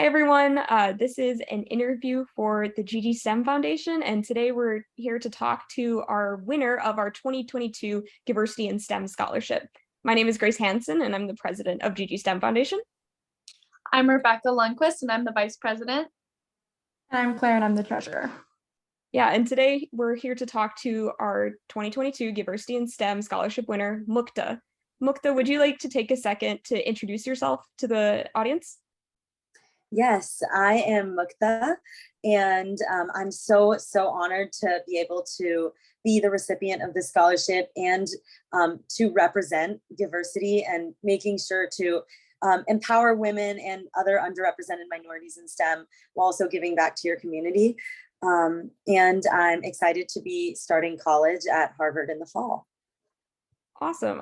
everyone. This is an interview for the GG STEM Foundation, and today we're here to talk to our winner of our 2022 Giversity in STEM Scholarship. My name is Grace Hansen, and I'm the president of GG STEM Foundation. I'm Rebecca Lundquist, and I'm the vice president. And I'm Claire, and I'm the treasurer. Yeah, and today we're here to talk to our 2022 Giversity in STEM Scholarship winner, Mukta. Mukta, would you like to take a second to introduce yourself to the audience? Yes, I am Mukta, and I'm so honored to be able to be the recipient of this scholarship and to represent Giversity and making sure to empower women and other underrepresented minorities in STEM while also giving back to your community. And I'm excited to be starting college at Harvard in the fall. Awesome.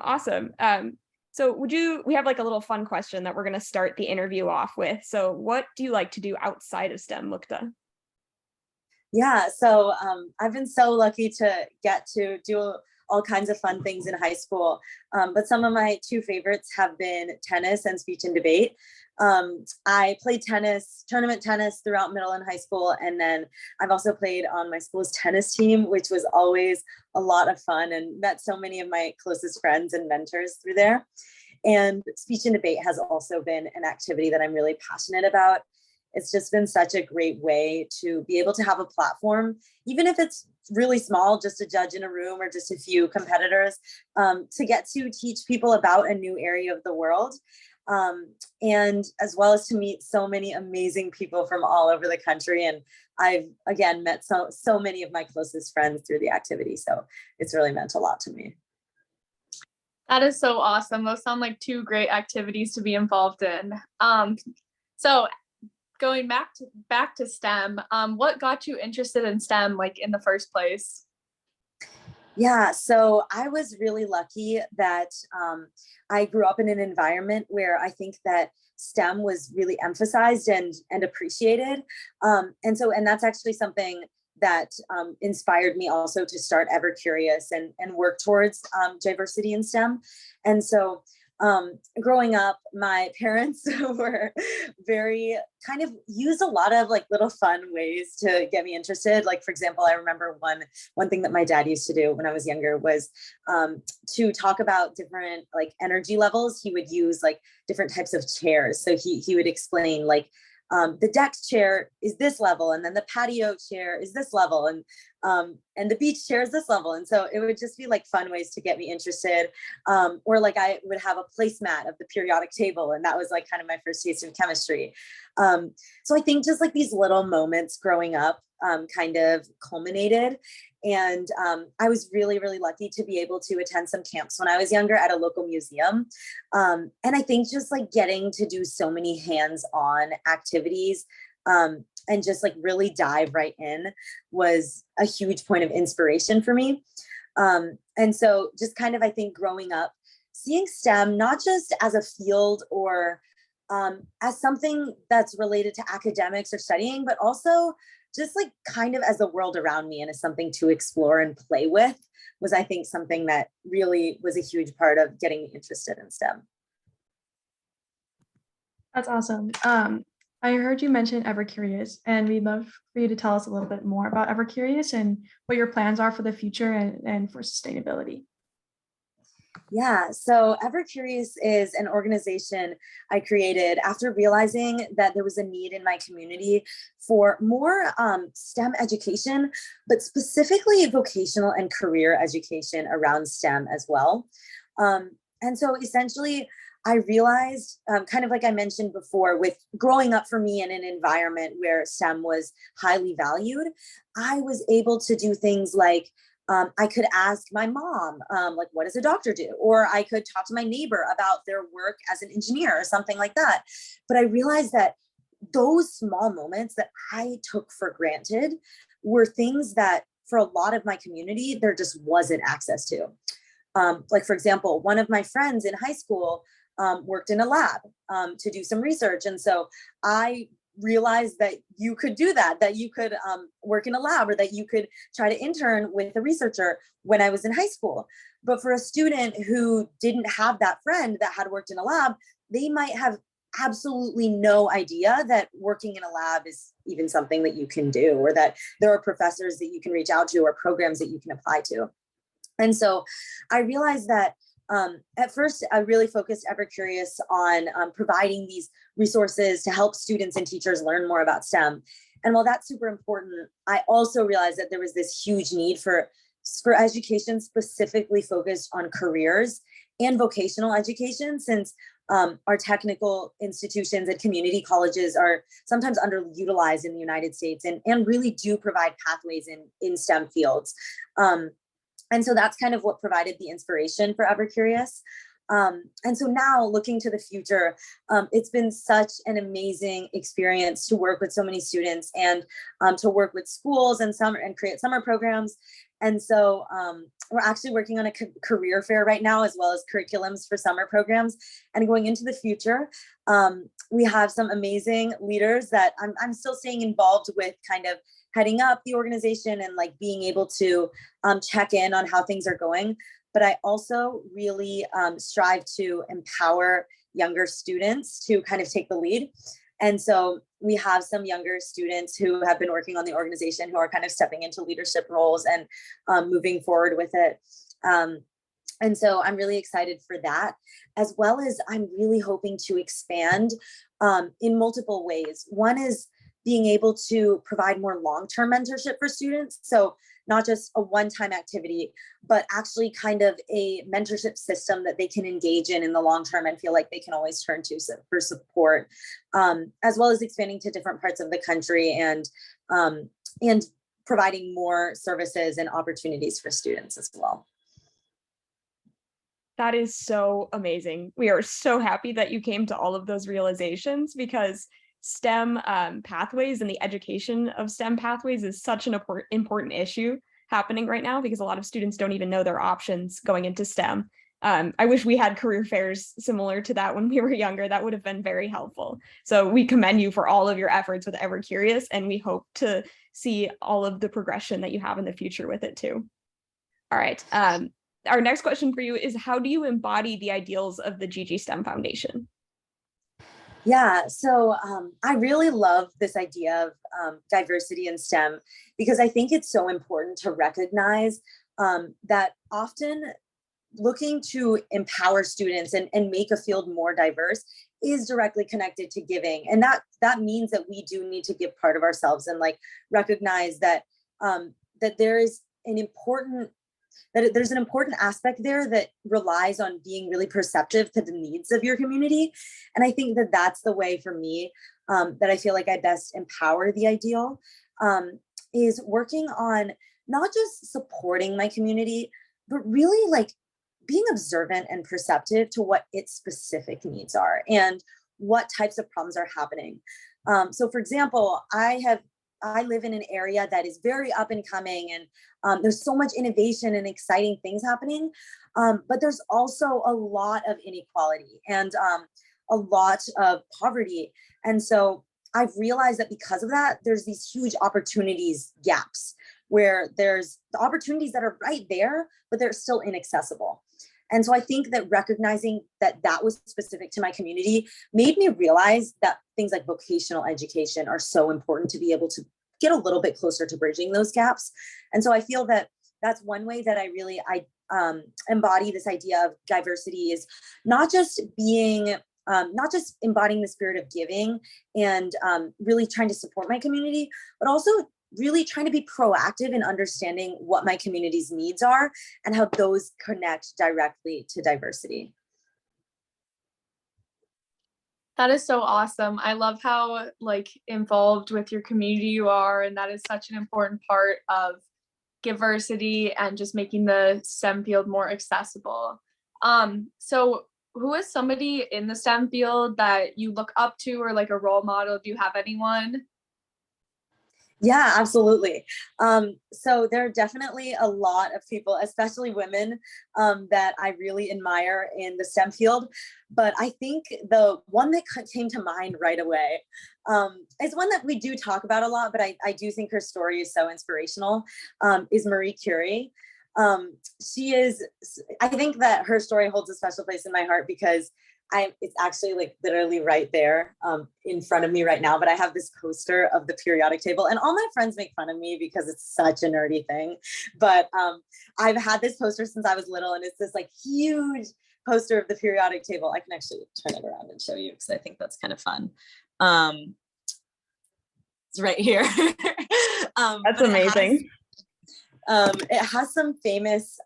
So we have like a little fun question that we're going to start the interview off with. So what do you like to do outside of STEM, Mukta? Yeah, so I've been so lucky to get to do all kinds of fun things in high school. But some of my two favorites have been tennis and speech and debate. I played tournament tennis throughout middle and high school. And then I've also played on my school's tennis team, which was always a lot of fun, and met so many of my closest friends and mentors through there. And speech and debate has also been an activity that I'm really passionate about. It's just been such a great way to be able to have a platform, even if it's really small, just a judge in a room or just a few competitors, to get to teach people about a new area of the world. And as well as to meet so many amazing people from all over the country. And I've, again, met so many of my closest friends through the activity. So it's really meant a lot to me. That is so awesome. Those sound like two great activities to be involved in. So going back to STEM, what got you interested in STEM, like in the first place? Yeah, so I was really lucky that I grew up in an environment where I think that STEM was really emphasized and appreciated. And that's actually something that inspired me also to start Ever Curious and work towards diversity in STEM. And so growing up, my parents were very kind of used a lot of like little fun ways to get me interested. Like, for example, I remember one thing that my dad used to do when I was younger was to talk about different like energy levels. He would use like different types of chairs. So he would explain like, the deck chair is this level, and then the patio chair is this level, and the beach chair is this level. And so it would just be like fun ways to get me interested. Or like I would have a placemat of the periodic table, and that was like kind of my first taste of chemistry. So I think just like these little moments growing up kind of culminated. And I was really lucky to be able to attend some camps when I was younger at a local museum. And I think just like getting to do so many hands-on activities and just like really dive right in was a huge point of inspiration for me. And so just kind of, I think growing up, seeing STEM not just as a field or as something that's related to academics or studying, but also just like kind of as the world around me and as something to explore and play with was, I think, something that really was a huge part of getting me interested in STEM. That's awesome. I heard you mention Ever Curious, and we'd love for you to tell us a little bit more about Ever Curious and what your plans are for the future and for sustainability. Yeah, so Ever Curious is an organization I created after realizing that there was a need in my community for more STEM education, but specifically vocational and career education around STEM as well. And so essentially, I realized, kind of like I mentioned before, with growing up for me in an environment where STEM was highly valued, I was able to do things like I could ask my mom, like, what does a doctor do? Or I could talk to my neighbor about their work as an engineer or something like that. But I realized that those small moments that I took for granted were things that for a lot of my community, there just wasn't access to. Like, for example, one of my friends in high school worked in a lab to do some research. And so I realized that you could do that you could work in a lab, or that you could try to intern with a researcher when I was in high school. But for a student who didn't have that friend that had worked in a lab, they might have absolutely no idea that working in a lab is even something that you can do, or that there are professors that you can reach out to or programs that you can apply to. And so I realized that at first, I really focused Ever Curious on providing these resources to help students and teachers learn more about STEM. And while that's super important, I also realized that there was this huge need for education specifically focused on careers and vocational education, since our technical institutions and community colleges are sometimes underutilized in the United States, and really do provide pathways in STEM fields. And so that's kind of what provided the inspiration for Ever Curious. And so now, looking to the future, it's been such an amazing experience to work with so many students, and to work with schools and create summer programs. And so we're actually working on a career fair right now, as well as curriculums for summer programs. And going into the future, we have some amazing leaders that I'm still staying involved with, kind of heading up the organization and like being able to check in on how things are going. But I also really strive to empower younger students to kind of take the lead. And so we have some younger students who have been working on the organization who are kind of stepping into leadership roles and moving forward with it. And so I'm really excited for that, as well as I'm really hoping to expand in multiple ways. One is being able to provide more long-term mentorship for students. So not just a one-time activity, but actually kind of a mentorship system that they can engage in the long term and feel like they can always turn to for support, as well as expanding to different parts of the country and providing more services and opportunities for students as well. That is so amazing. We are so happy that you came to all of those realizations, because STEM pathways and the education of STEM pathways is such an important issue happening right now, because a lot of students don't even know their options going into STEM. I wish we had career fairs similar to that when we were younger. That would have been very helpful. So we commend you for all of your efforts with Ever Curious, and we hope to see all of the progression that you have in the future with it too. All right. Our next question for you is, how do you embody the ideals of the GG STEM Foundation? Yeah, so I really love this idea of diversity in STEM, because I think it's so important to recognize that often looking to empower students and make a field more diverse is directly connected to giving. And that means that we do need to give part of ourselves, and like recognize that that there's an important aspect there that relies on being really perceptive to the needs of your community. And I think that that's the way for me that I feel like I best empower the ideal, is working on not just supporting my community, but really like being observant and perceptive to what its specific needs are and what types of problems are happening. So for example, I live in an area that is very up and coming, and there's so much innovation and exciting things happening. But there's also a lot of inequality and a lot of poverty. And so I've realized that because of that, there's these huge opportunities gaps where there's the opportunities that are right there, but they're still inaccessible. And so I think that recognizing that that was specific to my community made me realize that things like vocational education are so important to be able to get a little bit closer to bridging those gaps. And so I feel that that's one way that I embody this idea of diversity, is not just embodying the spirit of giving and really trying to support my community, but also really trying to be proactive in understanding what my community's needs are and how those connect directly to diversity. That is so awesome. I love how like involved with your community you are, and that is such an important part of Giversity and just making the STEM field more accessible. So who is somebody in the STEM field that you look up to, or like a role model? Do you have anyone? Yeah, absolutely. So there are definitely a lot of people, especially women, that I really admire in the STEM field. But I think the one that came to mind right away is one that we do talk about a lot, but I do think her story is so inspirational, is Marie Curie. I think that her story holds a special place in my heart because it's actually like literally right there in front of me right now, but I have this poster of the periodic table, and all my friends make fun of me because it's such a nerdy thing. But I've had this poster since I was little, and it's this like huge poster of the periodic table. I can actually turn it around and show you because I think that's kind of fun. It's right here. That's amazing. It has some famous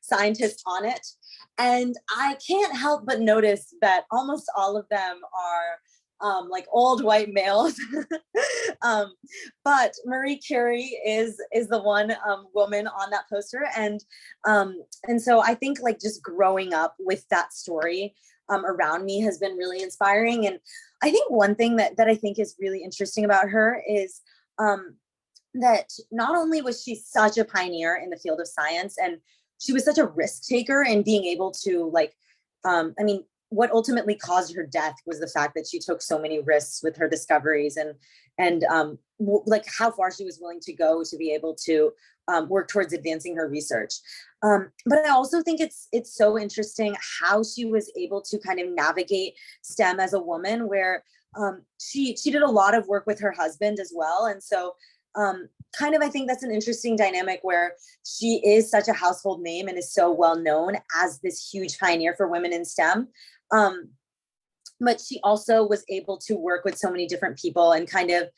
scientists on it. And I can't help but notice that almost all of them are like old white males. But Marie Curie is the one woman on that poster. And so I think like just growing up with that story around me has been really inspiring. And I think one thing that I think is really interesting about her is that not only was she such a pioneer in the field of science, and she was such a risk taker in being able to like, I mean, what ultimately caused her death was the fact that she took so many risks with her discoveries and like how far she was willing to go to be able to work towards advancing her research. But I also think it's so interesting how she was able to kind of navigate STEM as a woman, where she did a lot of work with her husband as well. And so kind of, I think that's an interesting dynamic where she is such a household name and is so well known as this huge pioneer for women in STEM. But she also was able to work with so many different people and kind of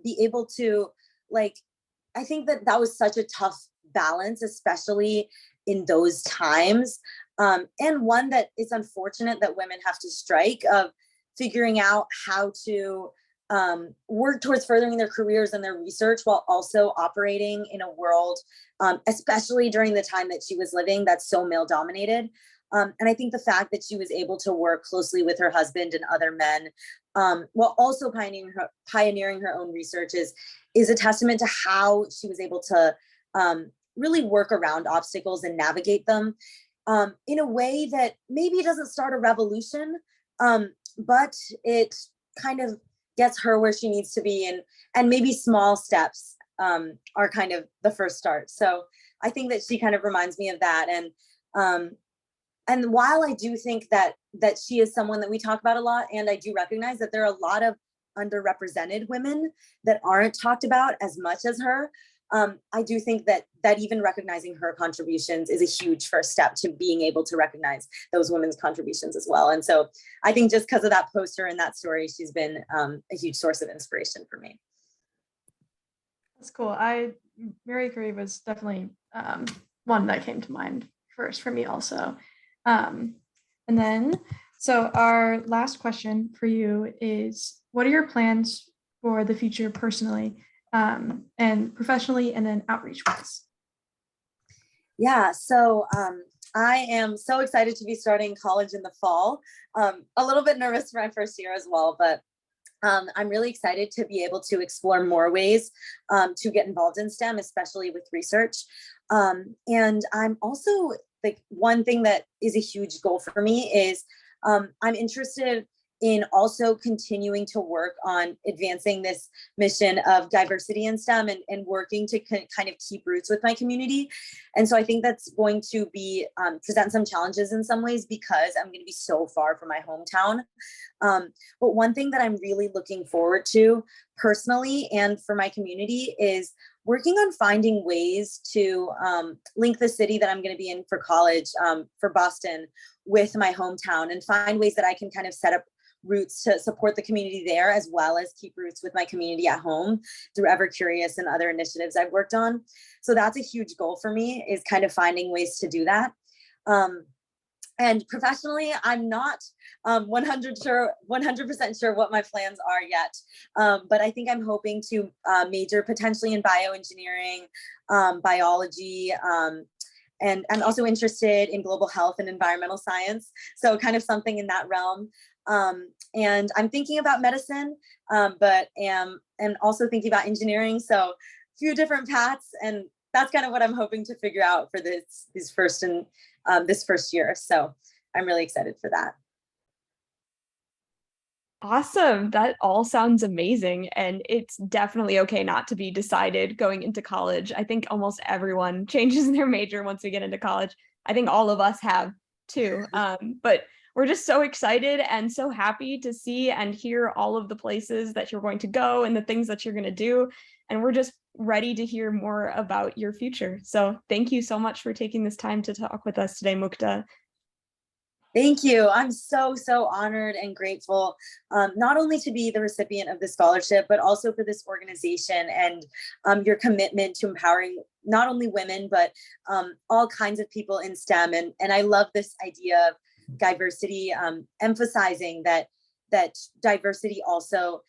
be able to like, I think that was such a tough balance, especially in those times. And one that is unfortunate that women have to strike, of figuring out how to work towards furthering their careers and their research while also operating in a world, especially during the time that she was living, that's so male dominated. And I think the fact that she was able to work closely with her husband and other men, while also pioneering her own research is a testament to how she was able to really work around obstacles and navigate them in a way that maybe doesn't start a revolution, but it kind of gets her where she needs to be, and maybe small steps are kind of the first start. So I think that she kind of reminds me of that. And while I do think that she is someone that we talk about a lot, and I do recognize that there are a lot of underrepresented women that aren't talked about as much as her, I do think that even recognizing her contributions is a huge first step to being able to recognize those women's contributions as well. And so I think just because of that poster and that story, she's been a huge source of inspiration for me. That's cool. Marie Curie was definitely one that came to mind first for me also. And then, so our last question for you is, what are your plans for the future personally and professionally, and then outreach-wise? Yeah, so I am so excited to be starting college in the fall. A little bit nervous for my first year as well, but I'm really excited to be able to explore more ways to get involved in STEM, especially with research. And I'm also, like, one thing that is a huge goal for me is I'm interested in also continuing to work on advancing this mission of diversity in STEM and working to kind of keep roots with my community. And so I think that's going to be present some challenges in some ways because I'm going to be so far from my hometown. But one thing that I'm really looking forward to personally and for my community is working on finding ways to link the city that I'm going to be in for college, for Boston, with my hometown, and find ways that I can kind of set up roots to support the community there, as well as keep roots with my community at home through Ever Curious and other initiatives I've worked on. So that's a huge goal for me, is kind of finding ways to do that. And professionally, I'm not 100% sure what my plans are yet. But I think I'm hoping to major potentially in bioengineering, biology, and I'm also interested in global health and environmental science. So kind of something in that realm. And I'm thinking about medicine, but am also thinking about engineering. So a few different paths, and that's kind of what I'm hoping to figure out for this first year. So I'm really excited for that. Awesome. That all sounds amazing. And it's definitely okay not to be decided going into college. I think almost everyone changes their major once we get into college. I think all of us have too. But we're just so excited and so happy to see and hear all of the places that you're going to go and the things that you're going to do. And we're just ready to hear more about your future. So thank you so much for taking this time to talk with us today, Mukta. Thank you. I'm so, so honored and grateful, not only to be the recipient of the scholarship, but also for this organization and your commitment to empowering not only women, but all kinds of people in STEM. And I love this idea of diversity, emphasizing that diversity also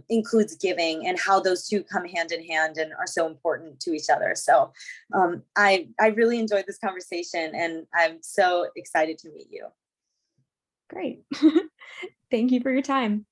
includes giving, and how those two come hand in hand and are so important to each other. So I really enjoyed this conversation, and I'm so excited to meet you. Great. Thank you for your time.